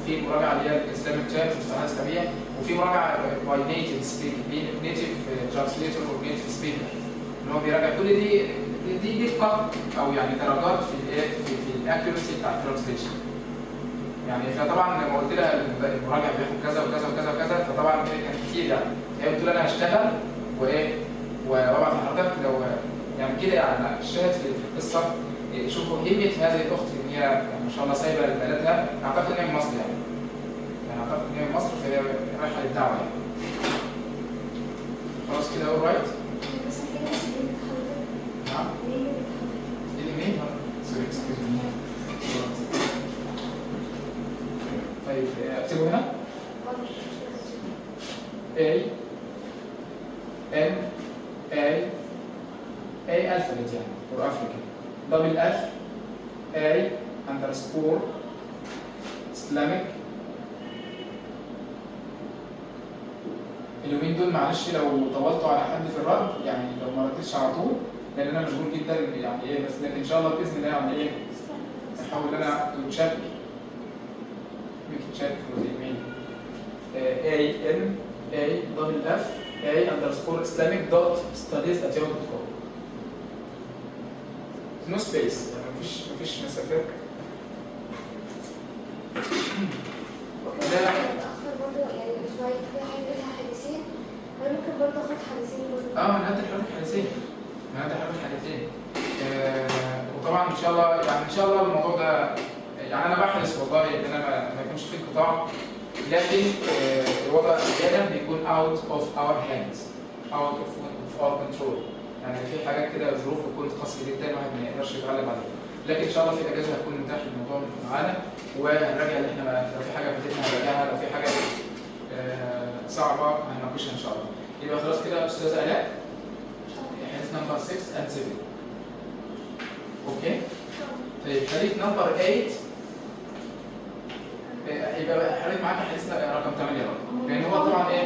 وفي مراجعه اللي هي الاسلامك تيرمز المصطلحات الاسلاميه، وفي مراجعه باي نيتيف سبيكر، نيتيف ترانسليتور او نيتيف سبيكر، ان هو بيراجع كل دي دقه او يعني درجات في الايه في الاكيورسي بتاع الترانسليشن. يعني فطبعا لما قلت لها المراجع بياخد كذا وكذا وكذا وكذا، فطبعا كان كتير يعني. هي قلت لها انا هشتغل وايه وابعت لحضرتك لو يعني كده يعني الشاهد في القصه. شوفوا همه هذه الاخت ان هي يعني ما شاء الله سايبه بلدها، اعتقد ان هي من مصر يعني اعتقد ان هي من مصر، فهي رايحه للدعوه يعني. خلاص كده اول رايت. نعم. الايميل سوري اكسكيوز مي. طيب اكتبوا هنا A N A alphabet يعني for African double F A underscore Islamic. اليومين دول معلش لو طولتوا على حد في الرد يعني لو ما ردتش على طول لان انا مشغول جدا يعني ايه، بس لكن ان شاء الله باذن الله يعني ايه احاول ان انا to check for the email A N A double F A underscore Islamic dot studies at yahoo.com. no space يعني مفيش مسافات. ده متأخر برضه يعني شوية في حاجة لها حديثين، أنا ممكن برضه آخد حديثين برضه. من هذه الحروف حديثين، من هذه الحروف حديثين. وطبعا ان شاء الله يعني ان شاء الله الموضوع ده يعني انا بحرص والله ان انا ما يكونش في انقطاع، لكن الوضع احيانا بيكون out of our hands out of our control. يعني في حاجات كده ظروف بتكون قاسيه جدا الواحد ما يقدرش يتغلب عليها، لكن ان شاء الله في الاجازه هيكون متاح الموضوع معانا وهنراجع اللي احنا لو في حاجه فاتتنا هنراجعها، لو في حاجه صعبه هنناقشها ان شاء الله. يبقى خلاص كده استاذه الاء حديث نمبر 6 and 7. اوكي؟ طيب حديث نمبر 8 يبقى حضرتك معاك حديثنا رقم 8 رقم، لان هو طبعا ايه؟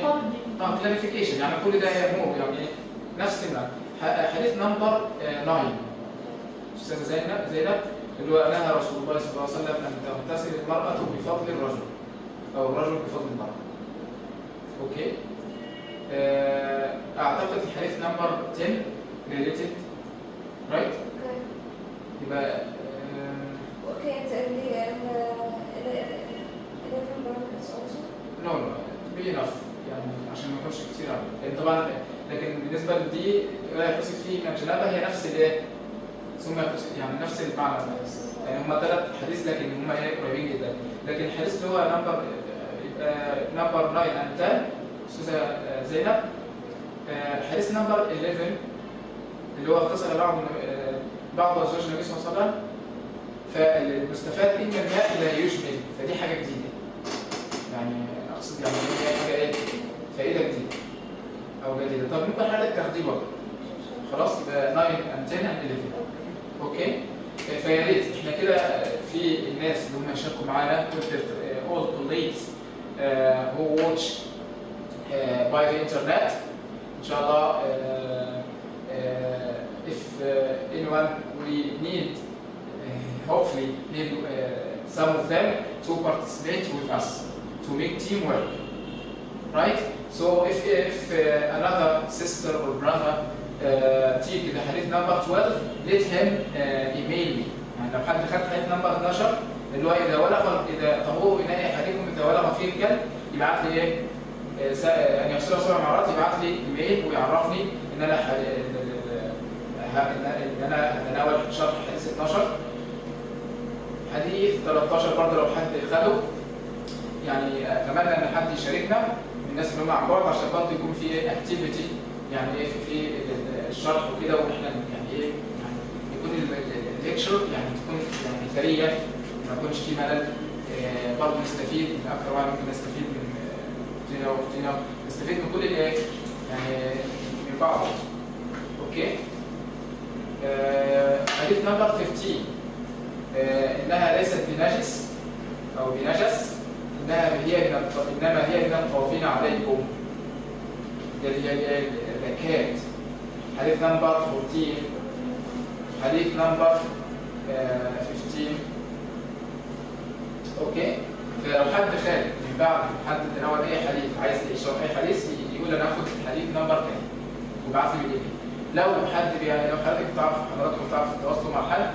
كلاريفيكيشن يعني كل ده مو يعني نفس المعنى. حديث نمبر 9 استاذه زينب اللي هو نهى رسول الله صلى الله عليه وسلم ان تغتسل المراه بفضل الرجل او الرجل بفضل المراه. اوكي؟ اعتقد الحديث نمبر 10 related right؟ يبقى اوكي انت نو be enough يعني عشان ما يكونش كتير يعني طبعا، لكن بالنسبه لدي لا يقصد فيه من الجنابه هي نفس الايه؟ ثم يعني نفس المعنى يعني هم 3 حديث لكن هم ايه قريبين جدا، لكن الحديث اللي هو نمبر 9 and 10 استاذه زينب. الحديث نمبر 11 اللي هو اغتسل بعض ازواج النبي صلى الله عليه وسلم، فالمستفاد ان الماء لا يشمل، فدي حاجه جديده يعني اقصد يعني هي حاجه ايه فائده جديده او جديده. طب ممكن حضرتك تاخديه برضه خلاص يبقى 9 and 10 and 11. اوكي؟ فيا ريت احنا كده في الناس اللي هم يشاركوا معانا all colleagues who watch by the internet ان شاء الله. if anyone we need hopefully need some of them to participate with us to make teamwork, right? So if another sister or brother take the hadith number 12 let him email me. يعني لو حد خد حديث نمبر 12 اللي هو اذا طهور اناء احدكم اذا ولغ فيه الكلب يبعت لي ايه؟ ان يغسله 7 مرات يبعت لي ايميل ويعرفني ان انا هتناول شرح حديث 12. حديث 13 برضه لو حد خده يعني اتمنى ان حد يشاركنا من الناس اللي هم عن بعد عشان برضه يكون في اكتيفيتي يعني ايه في الشرح وكده، واحنا يعني ايه يعني يكون الليكشر يعني تكون يعني ثريه ما يكونش في ملل، برضه نستفيد من اكثر واحد ممكن نستفيد من اختنا واختنا نستفيد من كل الايه يعني من بعض. اوكي؟ حديث نمبر 15 انها ليست بنجس او بنجس انما هي من الطوافين عليكم. هي الزكاة. حديث نمبر 14 حديث نمبر 15. اوكي فلو حد خارج من بعد حد تناول اي حديث عايز يشرح اي حديث يقول انا هاخد الحديث نمبر كام وبعت لي بالايميل. لو حضرتك بتعرف تتواصلوا مع حد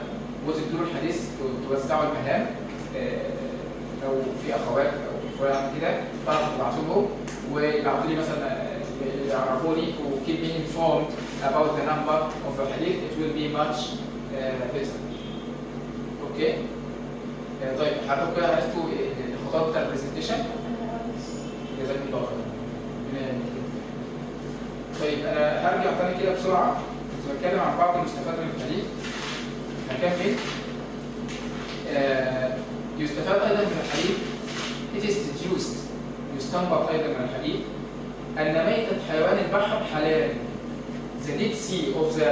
وتدوا له الحديث توزعوا المهام، لو في اخوات او اخوان كده تعرفوا تبعتوا لهم ويبعتوا لي مثلا يعرفوني و keep me informed about the number of the hadith. It will be much better. اوكي. طيب حضرتك كده عرفتوا الخطوات بتاع البرزنتيشن؟ جزاكم الله خير. طيب انا هرجع تاني كده بسرعه، كنت بتكلم عن بعض المستفاد من الحديث. هكمل. يستفاد ايضا من الحديث it is deduced، يستنبط ايضا من الحديث ان ميتة حيوان البحر حلال. The dead sea of the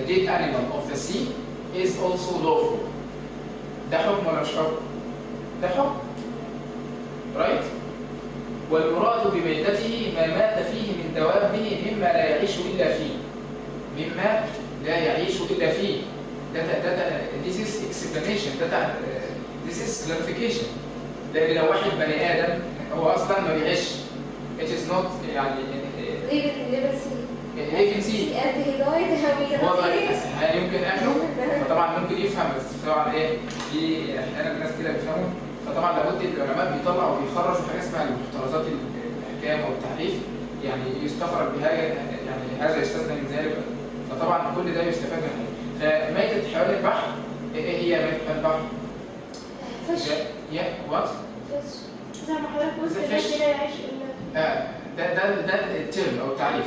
dead animal of the sea is also lawful. ده حكم ولا مش حكم؟ ده حكم. right؟ والمراد بميتته ما مات فيه من دوابه مما لا يعيش إلا فيه. مما لا يعيش إلا فيه. This is explanation. This is clarification. لأن لو واحد بني آدم هو أصلاً ما بيعيش. It is not يعني يمكن أكله، فطبعا ممكن يفهم، بس طبعا إيه في أحيانا الناس كده بيفهموا، فطبعا لابد العلماء بيطلعوا ويخرجوا حاجة اسمها المحترزات الأحكام أو التحريف، يعني يستخرج بهذا، يعني هذا يستثنى من ذلك، فطبعا كل ده يستفاد منه. فميتة حيوان البحر إيه هي ميتة حيوان البحر؟ فش. وات؟ فش. زي ما حضرتك قلت الذي لا يعيش إلا. ده الترم او التعريف.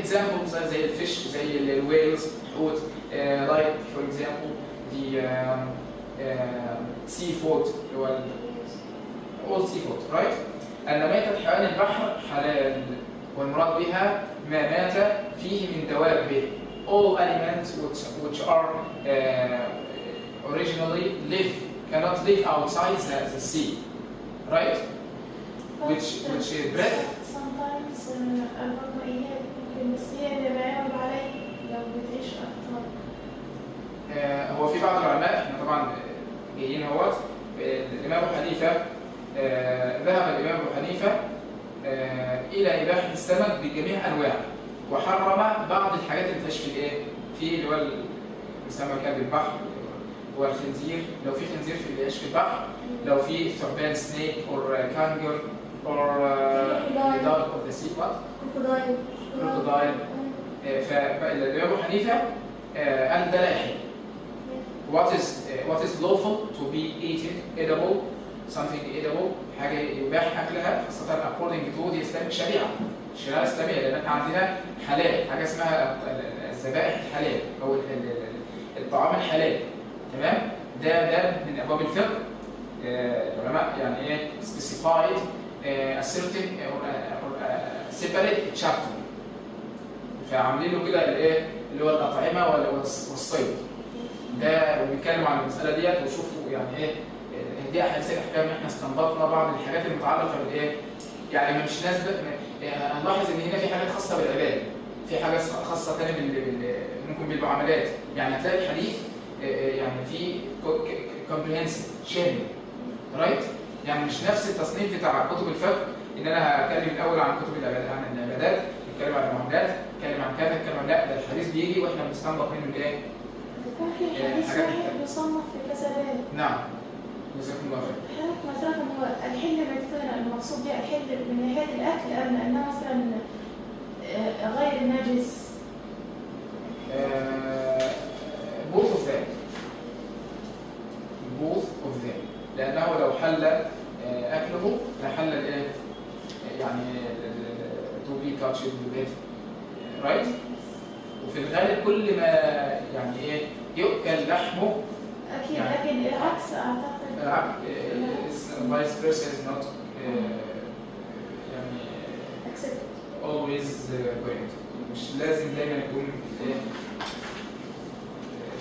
examples زي الفيش، زي الويلز، الحوت، like for example the seafood اللي هو all seafood right. أن ميتة حيوان البحر حلال، والمراد بها ما مات فيه من دوابه all animals which are originally cannot live outside the sea right. which breath. sometimes البطنيات ممكن، بس هي اللي بيعمل عليه لو بتعيش أكتر. هو في بعض العلماء، احنا طبعا جايين اهوت، الإمام أبو حنيفة ذهب الإمام أبو حنيفة إلى إباحة السمك بجميع أنواعه، وحرم بعض الحاجات اللي بتعيش في الإيه؟ في اللي هو يسمى كلب البحر، هو الخنزير، لو في خنزير في اللي يعيش في البحر، لو في ثعبان سنيك أو كانجر or the dog of the sea what? crocodile. فالإمام أبو حنيفة قال ده لا يحل. What is lawful to be eaten, edible, something edible، حاجة يباح أكلها، خاصة according to the Islamic شريعة، الشريعة الإسلامية، لأن احنا عندنا حلال، حاجة اسمها الذبائح الحلال أو الطعام الحلال، تمام؟ ده من أبواب الفقه. العلماء يعني إيه specified a certain or a separate chapter، فعاملين له كده الايه اللي هو الأطعمة والصيد، ده وبيتكلموا عن المسألة ديت، وشوفوا يعني ايه دي أحاديث الأحكام. احنا استنبطنا بعض الحاجات المتعلقة بالايه، يعني مش ناس هنلاحظ ان هنا في حاجات خاصة بالعبادة، في حاجات خاصة ثانية ممكن بالمعاملات، يعني هتلاقي الحديث يعني في comprehensive شامل رايت، يعني مش نفس التصنيف بتاع كتب الفقه، ان انا هتكلم الاول عن كتب العبادات، نتكلم عن المعاملات، نتكلم عن كذا، نتكلم عن لا، ده الحديث بيجي واحنا بنستنبط منه الايه؟ ممكن حديث واحد يصنف في كذا باب. نعم. جزاكم الله خير. حضرتك مثلا هو الحل مثلا المقصود بيه الحل من ناحية الأكل أم أنه مثلا غير نجس؟ both of them. لأنه لو حل أكله لحل الإيه؟ يعني to be touched with it right. وفي الغالب كل ما يعني إيه يؤكل لحمه أكيد يعني لكن العكس أعتقد vice versa is not يعني always correct، مش لازم دايما يكون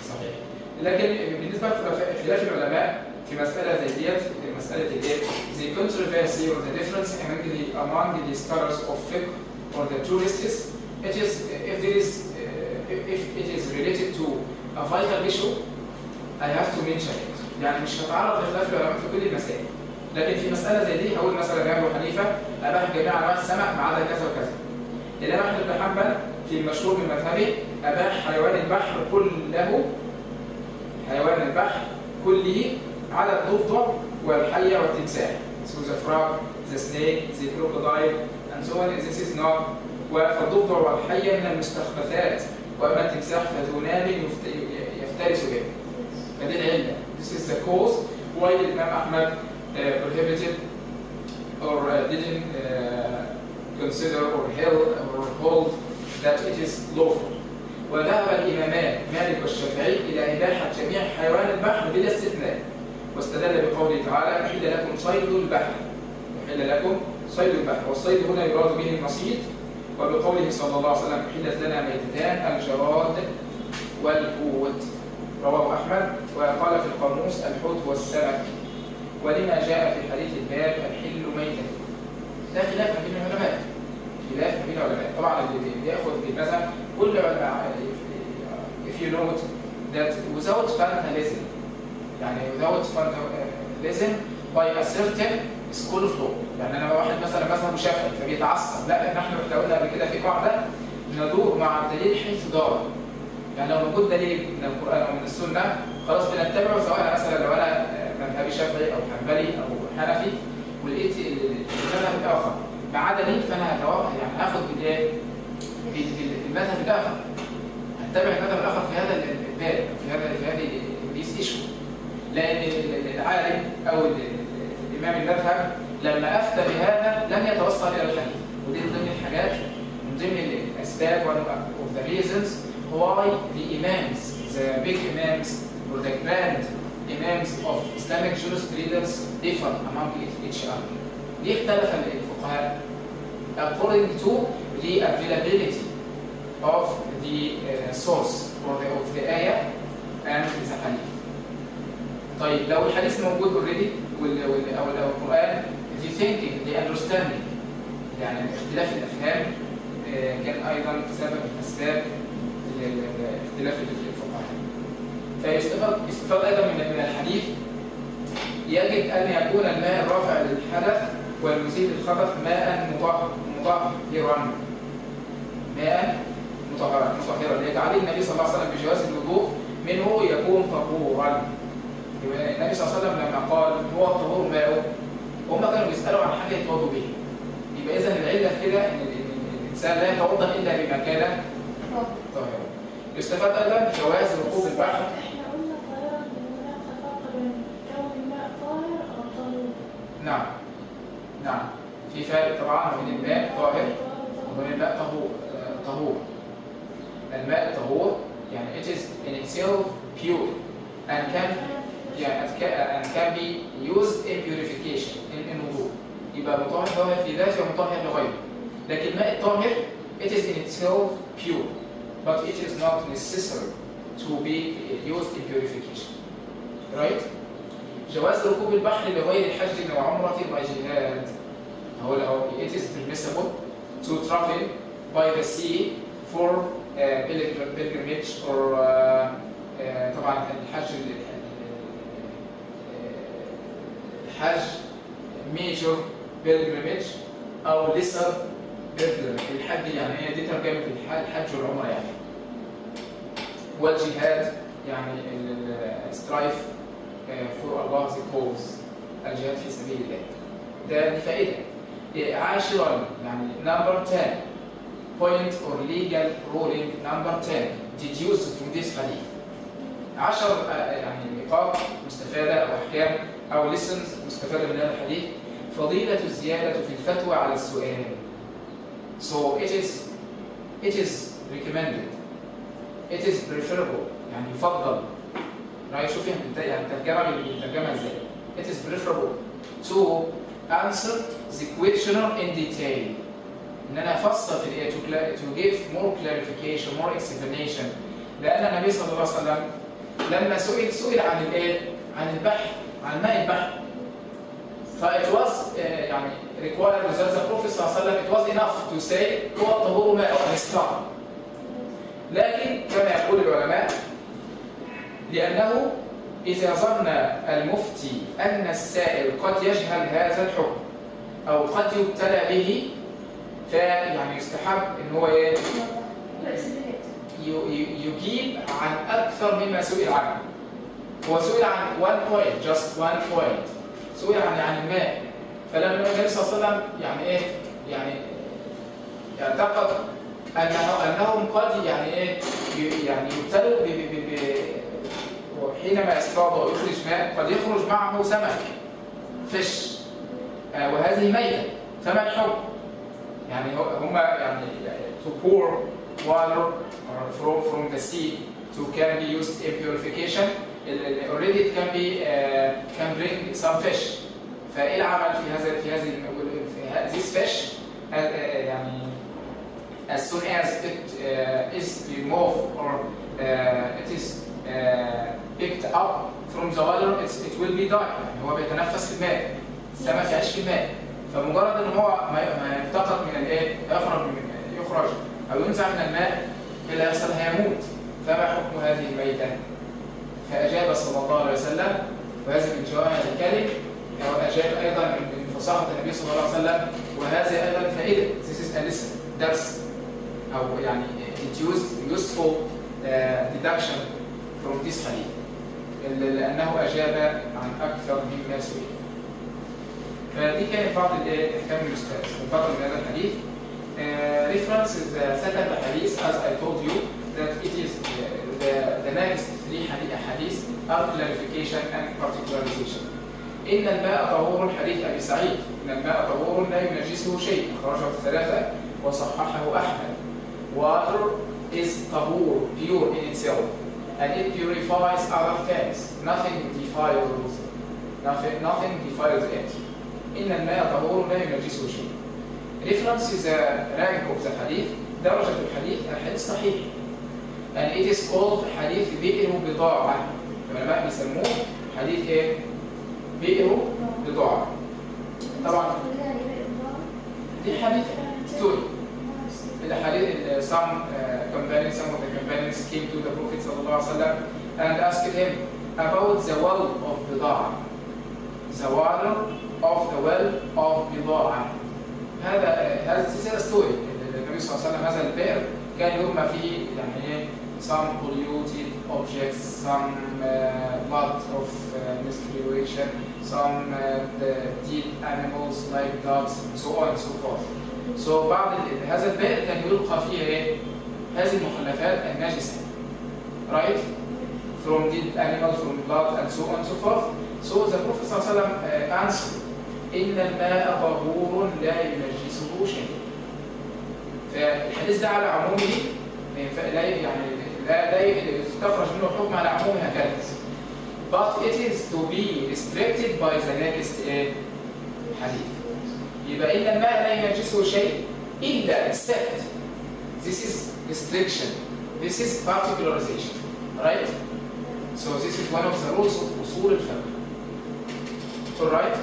صحيح. لكن بالنسبة لخلاف العلماء في مسألة زي ديت، مسألة الايه؟ the controversy or the difference among the scholars of fiqh or the jurists, it is if it is related to a vital issue I have to mention it. يعني مش هتعرض لخلاف العلماء في كل المسائل. لكن في مسألة زي دي هقول مثلا الإمام أبو حنيفة أباح جميع أنواع السمك ما عدا كذا وكذا. الإمام أحمد بن حنبل في المشهور من مذهبه أباح حيوان البحر كله، حيوان البحر كله على الضفدع والحية والتمساح. So the frog, the snake, the crocodile, and so on. This is not. فالضفدع والحية من المستخبثات، وأما التمساح فذو ناب يفترس به. فدي العلة. This is the cause why the Imam Ahmad prohibited or didn't consider or hold that it is lawful. وذهب الإمامان مالك والشافعي إلى إباحة جميع حيوان البحر بلا استثناء، واستدل بقوله تعالى: أحل لكم صيد البحر. أحل لكم صيد البحر، والصيد هنا يراد به المصيد، وبقوله صلى الله عليه وسلم: أحلت لنا ميتتان الجراد والحوت. رواه أحمد. وقال في القاموس: الحوت والسمك. ولما جاء في حديث الباب: الحل ميتة. ده خلاف ما بين العلماء، خلاف ما بين العلماء. طبعا اللي بياخد بالمذهب كل علماء if you note that without fundamentalism، يعني without fundamentalism by a certain school of law. يعني انا واحد مثلا مذهب شافعي فبيتعصب، لا نحن قلنا قبل كده في قاعده ندور مع الدليل حيث دار. يعني لو موجود دليل من القران او من السنه خلاص بنتبعه، سواء مثلا لو انا مذهبي شافعي او حنبلي او حنفي ولقيت المذهب الاخر مع دليل فانا يعني هاخد بالايه؟ بالمذهب الاخر، هتبع المذهب الاخر في هذا الباب، في هذه ديس ايشو. لان العالم او الامام المذهب لما افتى بهذا لم يتوصل الى الحديث، ودي من ضمن الحاجات، من ضمن الاسباب of the reasons why the imams, the big imams or the grand imams of Islamic jurisprudence differ among each other. ليه اختلف الفقهاء؟ According to the availability of the source or of the ayah and the hadith. طيب لو الحديث موجود already أو القرآن، the thinking, the understanding، يعني اختلاف الأفهام كان أيضا سبب من أسباب اختلاف الفقهاء. فيستفاد أيضا من الحديث يجب أن يكون الماء الرافع للحدث والمزيل الخبث ماء مطهرا، ماء مطهرا ليجعل النبي صلى الله عليه وسلم بجواز الوضوء منه يكون طهورا. النبي صلى الله عليه وسلم لما قال هو الطهور ماؤه، هم كانوا بيسألوا عن حاجة يتوضوا به. يبقى إذا العلة في كده إن الإنسان لا يتوضأ إلا بما كان طاهرا. يستفاد أيضا جواز ركوب البحر. احنا قلنا طاهرا ان هناك فرق بين كون الماء طاهر او طهور. نعم في فرق طبعا بين الماء طاهر وبين الماء طهور. الماء طهور يعني it is in itself pure and can be used in purification in wudu. يبقى مطهر في ذاته ومطهر لغيره. لكن الماء الطاهر it is in itself pure but it is not necessary to be used in purification. Right? جواز ركوب البحر لغير حج وعمرة وجهاد. It is permissible to travel by the sea for pilgrimage or طبعا الحج major pilgrimage أو lesser pilgrimage. الحج يعني هي دي ترجمة الحج والعمرة يعني. والجهاد يعني strive for Allah's cause، الجهاد في سبيل الله. دي فائدة. عاشرا يعني number 10 point or legal ruling number 10 deduced from this hadith. 10 يعني نقاط مستفادة أو أحكام أو lessons مستفادة من هذا الحديث. فضيلة الزيادة في الفتوى على السؤال. So it is recommended. It is preferable يعني يفضل. رأي شوف يعني ترجمة ازاي. It is preferable to answer the questioner in detail. إن أنا أفصل في الإيه to give more clarification, more explanation. لأن النبي صلى الله عليه وسلم لما سئل عن الإيه؟ عن البحر، عن ماء البحر. فit was يعني required with the Prophet صلى الله عليه وسلم it was enough to say هو الطهور ماء الاستطاعة. لكن كما يقول العلماء لأنه إذا ظن المفتي أن السائل قد يجهل هذا الحكم أو قد يبتلى به، فيعني يستحب إن هو يجيب عن أكثر مما سئل عنه. هو سئل عن one point، just one point، سئل عن الماء، فلما النبي صلى الله عليه وسلم يعني إيه؟ يعني اعتقد أنهم قد يعني إيه؟ يعني يبتلوا وحينما يصطاد ويخرج ماء قد يخرج معه سمك فش، وهذه ميتة، فما الحكم؟ يعني هم يعني to pour water from the sea to can be used in purification. Already it can bring some fish. فإيه العمل في هذه this fish يعني as soon as it is removed or it is picked up from the water it will be die. يعني هو بيتنفس في الماء، السمك يعيش في الماء، فمجرد ان هو ما يلتقط من الايه يخرج او ينزع من الماء اللي هيحصل هيموت. فما حكم هذه الميتة؟ فأجاب صلى الله عليه وسلم، وهذا من جوامع الكلم، وأجاب أيضا من فصاحة النبي صلى الله عليه وسلم، وهذا أيضا فائدة. This is a lesson، درس أو يعني useful deduction from this hadith، لأنه أجاب عن أكثر مما سئل. فدي كانت بعض الأحكام المستنبطة من هذا الحديث. Reference is the second hadith, as I told you that it is the next three hadith are clarification and particularization. إن الماء طهور، حديث أبي سعيد، إن الماء طهور لا ينجسه شيء، أخرجه الثلاثة وصححه أحمد. Water is طهور، pure in itself, and it purifies other things. Nothing defiles it. إن الماء طهور لا ينجسه شيء. Reference is the rank of the hadith، درجة الحديث صحيح. And it is called حديث بئر بضاعة. العلماء بيسموه حديث إيه؟ بئر بضاعة. طبعا دي حديث ستوري. الحديث some of the companions came to the Prophet صلى الله عليه وسلم and asked him about the well of بضاعة. The water of the well of بضاعة. هذا سلسلة ستوري. النبي صلى الله عليه وسلم هذا البئر كان يرمى فيه يعني some polluted objects, some blood of miscreation, some dead animals like dogs, and so on and so forth. So بعض هذا البئر كان يلقى فيه ايه؟ هذه المخلفات النجسة. Right? From dead animals, from blood, and so on and so forth. So the Prophet صلى الله عليه وسلم answered إن الماء طهور لا ينجسه شيء. فالحديث ده على عمومه لا يستخرج منه حكم على عمومه هكذا. But it is to be restricted by the next حديث. يبقى إن الماء لا ينجسه شيء إلا except. This is restriction. This is particularization. Right? So this is one of the rules of أصول الفقه. Alright?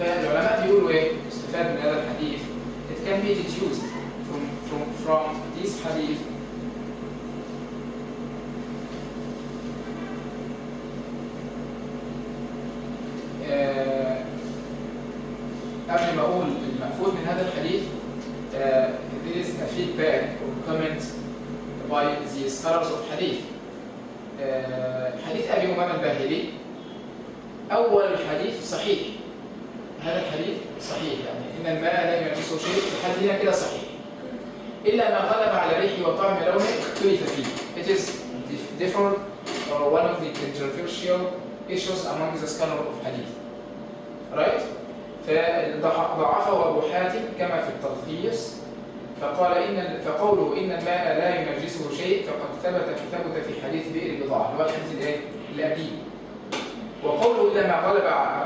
فالعلماء بيقولوا ايه؟ استفاد من هذا الحديث. It can be deduced from this hadith قبل ما اقول المأخوذ من هذا الحديث there is a feedback or comment by the scholars of hadith. حديث أبي أمامة الباهلي أول الحديث صحيح. هذا الحديث صحيح، يعني إن الماء لا ينجسه شيء، لحد هنا كده صحيح. إلا ما غلب على ريحه وطعم لونه اختلف فيه. It is different or one of the controversial issues among the scholars of hadith. Right? فضعفه أبو حاتم كما في التلخيص، فقوله إن الماء لا ينجسه شيء فقد ثبت في حديث بئر بضاعة، هو الحديث القديم. وقوله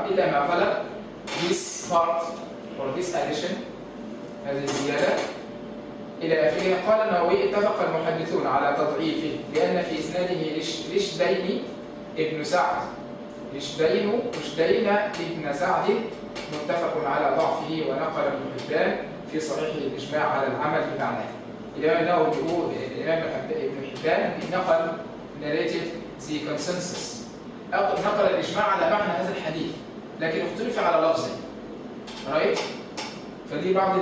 إلا ما غلب this part or this addition، هذه الزيادة إلى آخره. قال النووي اتفق المحدثون على تضعيفه لأن في إسناده رشدين ابن سعد، رشدين ابن سعد متفق على ضعفه، ونقل ابن حبان في صحيحه الإجماع على العمل بمعناه. الإمام النووي بيقول الإمام ابن حبان نقل narrated the consensus، نقل الإجماع على معنى هذا الحديث لكن اختلف على لفظه. رايت؟ فدي بعض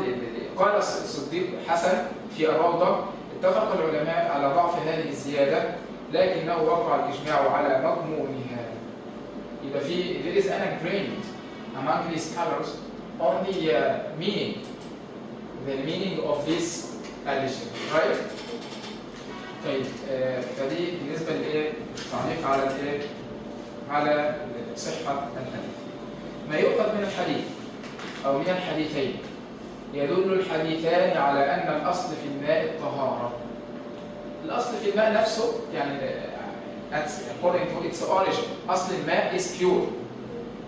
قال الصديق حسن في الروضة: اتفق العلماء على ضعف هذه الزيادة لكنه وقع الإجماع على مضمونها. يبقى في there is an agreement among the scholars on the meaning of this addition. right? طيب فدي بالنسبة لإيه؟ تعليق على الإيه؟ على صحة الحديث. ما يؤخذ من الحديث أو من الحديثين: يدل الحديثان على أن الأصل في الماء الطهارة. الأصل في الماء نفسه يعني according to its origin، أصل الماء is pure،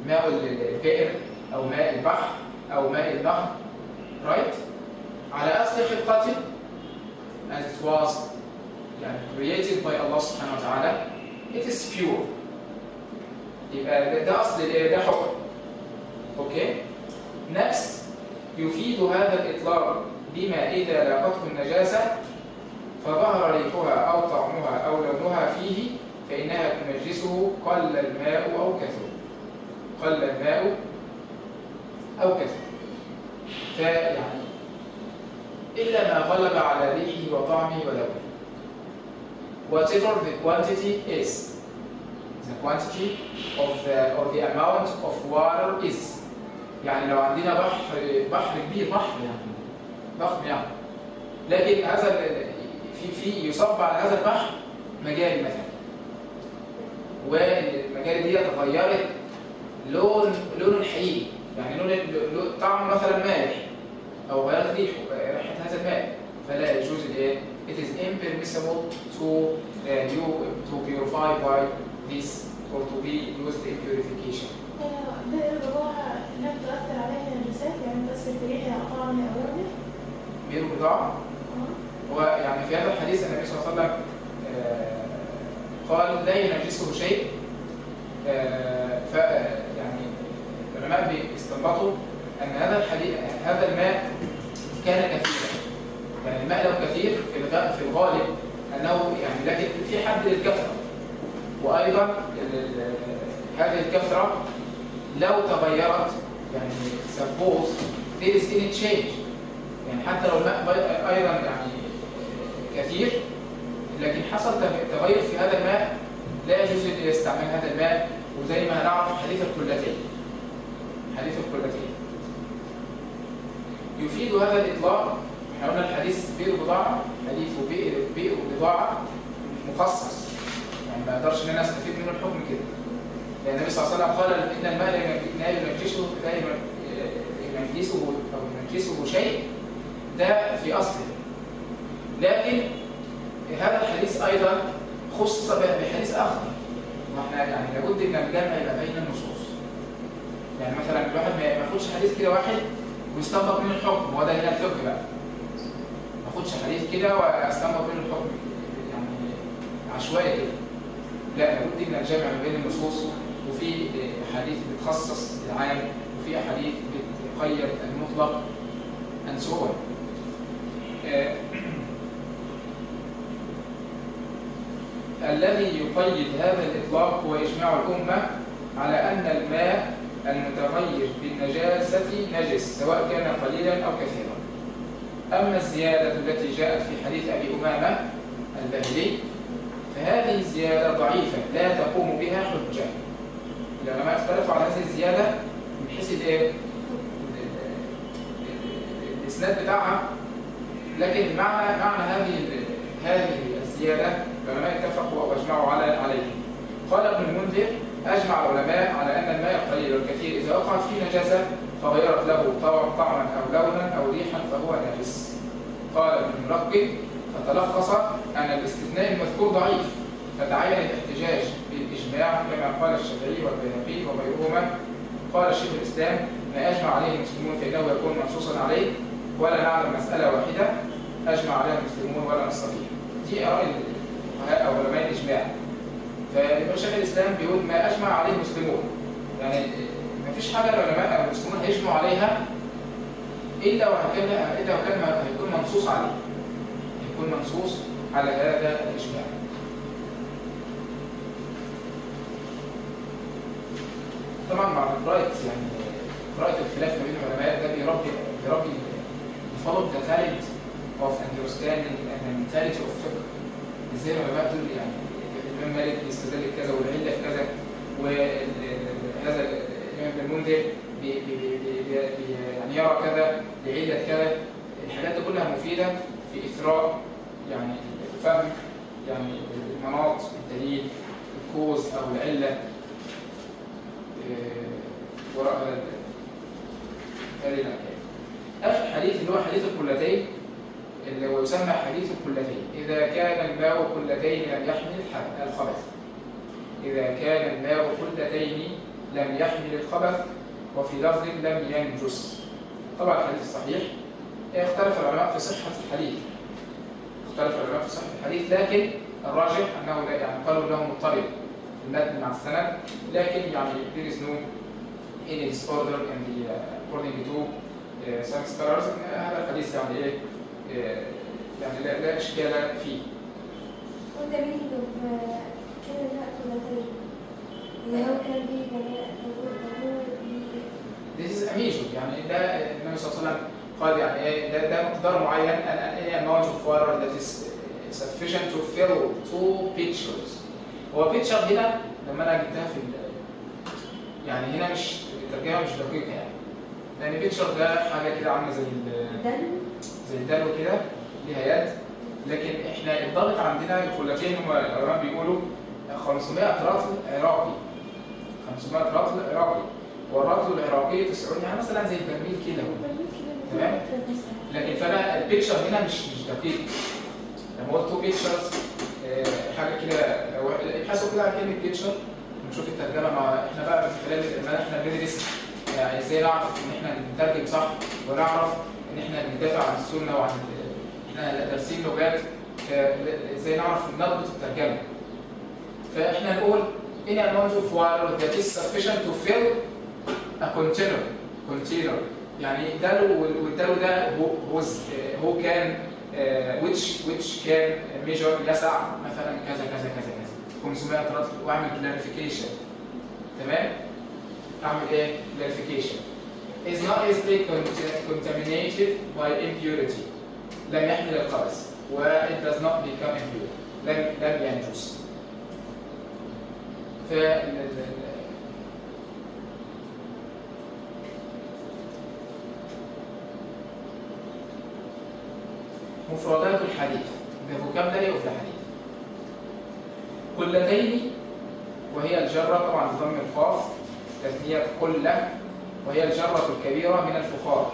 ماء البئر أو ماء البحر أو ماء النهر. right؟ على أصل خلقته as it was يعني created by Allah سبحانه وتعالى، it is pure. يبقى ده أصل ده حكم. أوكي؟ next يفيد هذا الإطلاق بما إذا لاقته النجاسة فظهر ريحها أو طعمها أو لونها فيه فإنها تنجسه قل الماء أو كثر. قل الماء أو كثر. فيعني إلا ما غلب على ريحه وطعمه ولونه. Whatever the quantity is, the quantity of the amount of water is. يعني لو عندنا بحر كبير، بحر يعني ضخم يعني، لكن هذا في يصب على هذا البحر مجاري مثلا، والمجاري دي تغيرت لون الحقيقي، يعني لون طعم مثلا مالح او غيرت ريحه هذا الماء، فلا يجوز الايه؟ it is impermissible to purify by this or to be used in purification. بئر البضاعة لا تؤثر عليها النجاسات، يعني تؤثر في ريحها أو طعمها أو لونها؟ بئر البضاعة؟ هو يعني في هذا الحديث النبي صلى الله عليه وسلم قال لا ينجسه شيء. يعني العلماء بيستنبطوا أن هذا الماء كان كثيرا. يعني الماء لو كثير في الغالب أنه يعني، لكن في حد للكثرة، وأيضا هذه الكثرة لو تغيرت يعني suppose there is any change، يعني حتى لو الماء أيضا يعني كثير لكن حصل تغير في هذا الماء لا يجوز استعمال هذا الماء. وزي ما نعرف حديث القلتين، يفيد هذا الإطلاق. احنا قلنا الحديث بئر بضاعة، حديث بئر بضاعة مخصص، يعني ما اقدرش ان انا استفيد منه الحكم كده، لأن النبي صلى الله عليه وسلم قال ان الماء لا ينجسه شيء، ده في اصله. لكن هذا الحديث ايضا خص بحديث اخر، واحنا يعني لابد ان الجمع يبقى بين النصوص. يعني مثلا الواحد ما ياخدش حديث كده واحد ويستنبط منه الحكم، وده هنا الفقه بقى. ما اخدش حديث كده واستنبط منه الحكم يعني عشوائي كده. لا، لابد من الجمع بين النصوص، وفي احاديث بتخصص العام وفي احاديث بتقيد المطلق and so on. الذي يقيد هذا الإطلاق هو إجماع الأمة على أن الماء المتغير بالنجاسة نجس سواء كان قليلا أو كثيرا. أما الزيادة التي جاءت في حديث أبي أمامة الباهلي فهذه الزيادة ضعيفة لا تقوم بها حجة. العلماء اختلفوا على هذه الزيادة من حيث الإسناد بتاعها، لكن معنى هذه الزيادة العلماء اتفقوا أو أجمعوا عليه. قال ابن المنذر: أجمع العلماء على أن الماء القليل والكثير إذا وقعت فيه نجاسة فغيرت له طعما أو لونا أو ريحا فهو نجس. قال ابن الملقن: فتلخص أن الاستثناء المذكور ضعيف، فتعين الاحتجاج بالإجماع كما قال الشافعي والبيهقي وغيرهما. قال شيخ الإسلام: ما أجمع عليه المسلمون فإنه يكون منصوصا عليه، ولا نعلم مسألة واحدة أجمع عليها المسلمون ولا نستطيع. دي آراء الفقهاء أو علماء الإجماع. فيبقى شيخ الإسلام بيقول ما أجمع عليه المسلمون، يعني ما فيش حاجة العلماء أو المسلمون هيجمعوا عليها إلا وكان هيكون منصوص عليه، هيكون منصوص على هذا الإجماع. طبعا مع قراءة يعني قراءة الخلاف ما بين العلماء ده بيربي develop the talent of understanding and the mentality of fiqh. ازاي العلماء دول يعني الإمام مالك بيستدل بكذا والعلة في كذا، وهذا الإمام ابن المنذر يعني يرى كذا لعلة كذا. الحاجات دي كلها مفيدة في إثراء يعني فهم يعني المناط، الدليل، الكوز أو العلة وراء هذه الأحكام. آخر حديث اللي هو حديث القلتين، اللي هو يسمى حديث القلتين. إذا كان الماء قلتين لم يحمل الخبث. إذا كان الماء قلتين لم يحمل الخبث، وفي لفظ لم ينجس. طبعا الحديث الصحيح. اختلف العلماء في صحة الحديث. لكن الراجح أنه يعني قالوا له مضطرب المتن مع السند، لكن يعني there is no any disorder in the according to some scholars. هذا الحديث يعني ايه يعني لا إشكال فيه. وده مين كان نأكل اللي هو كان This is a measure. يعني ده النبي صلى الله عليه وسلم قال يعني ايه ده مقدار معين an amount of water that is sufficient to fill 2 pitchers. هو pitcher هنا لما انا جبتها في يعني هنا مش الترجمه مش دقيقه يعني، لان pitcher ده حاجه كده عامله زي الدلو كده ليها يد، لكن احنا الضابط عندنا القلتين هم العلماء بيقولوا 500 رطل عراقي. 500 رطل عراقي، والرطل العراقي 90 يعني مثلا زي البرميل كده تمام. لكن فانا البيكتشر هنا مش دقيق. لما قلت 2 بيكتشرز حاجه كده، لو ابحثوا كده عن كلمه بيكتشر ونشوف الترجمه. مع احنا بقى من خلال ما احنا بندرس يعني ازاي نعرف ان احنا نترجم صح، ونعرف ان احنا ندافع عن السنه وعن احنا دارسين لغات، ازاي نعرف نضبط الترجمه. فاحنا نقول in an amount of water that is sufficient to fill a container. يعني دلو، والدلو ده هو كان which كان measure يسع مثلا كذا كذا كذا كذا 500 رطل، واعمل clarification. تمام؟ اعمل ايه؟ clarification is not easily contaminated by impurity. لم يحمل الخبث و it does not become impure. لم ينجس. مفردات الحديث the vocabulary of the حديث. قلتين وهي الجرة طبعا بضم القاف، تثنية قلة وهي الجرة الكبيرة من الفخار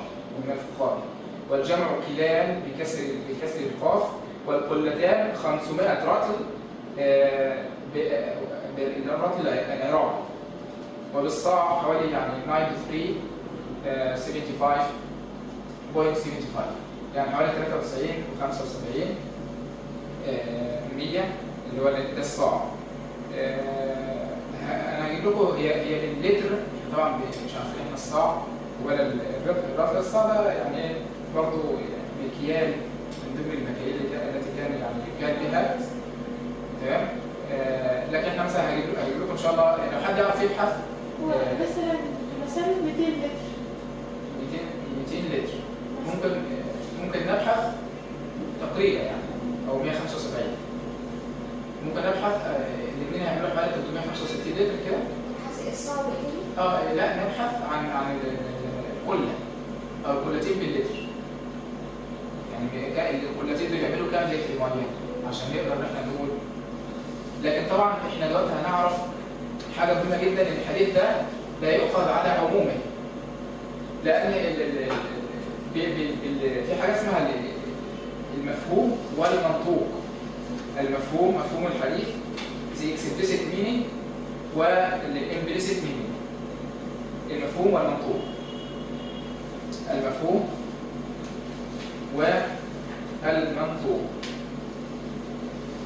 والجمع قلال بكسر القاف. والقلتان 500 رطل بالرطل العراقي، وبالصاع حوالي يعني 93.75 يعني حوالي 93 و75 100 اللي هو ده الصاع. انا هجيب لكم هي باللتر طبعا، مش عارفين احنا الصاع ولا الرطل. الصاع ده يعني برضه مكيال من ضمن المكاييل التي كان يعني يكال بها. تمام. لكن احنا مثلا هجيب لكم ان شاء الله لو حد يعرف يبحث مثلا مسافه 200 لتر 200 لتر ممكن نبحث تقريبا يعني، او 175 ممكن نبحث الاثنين هيعملوا حوالي 365 لتر كده. الصعب ايه؟ لا نبحث عن القله او القلتين باللتر، يعني القلتين دول بيعملوا كام لتر معين عشان نقدر ان احنا نقول. لكن طبعا احنا دلوقتي هنعرف حاجه مهمه جدا، ان الحديث ده لا يؤخذ على عمومه، لان في حاجه اسمها المفهوم والمنطوق. المفهوم مفهوم الحديث the explicit meaning والimplicit meaning. المفهوم والمنطوق. المفهوم والمنطوق.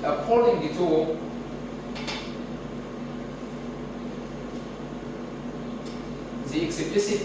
According to the explicit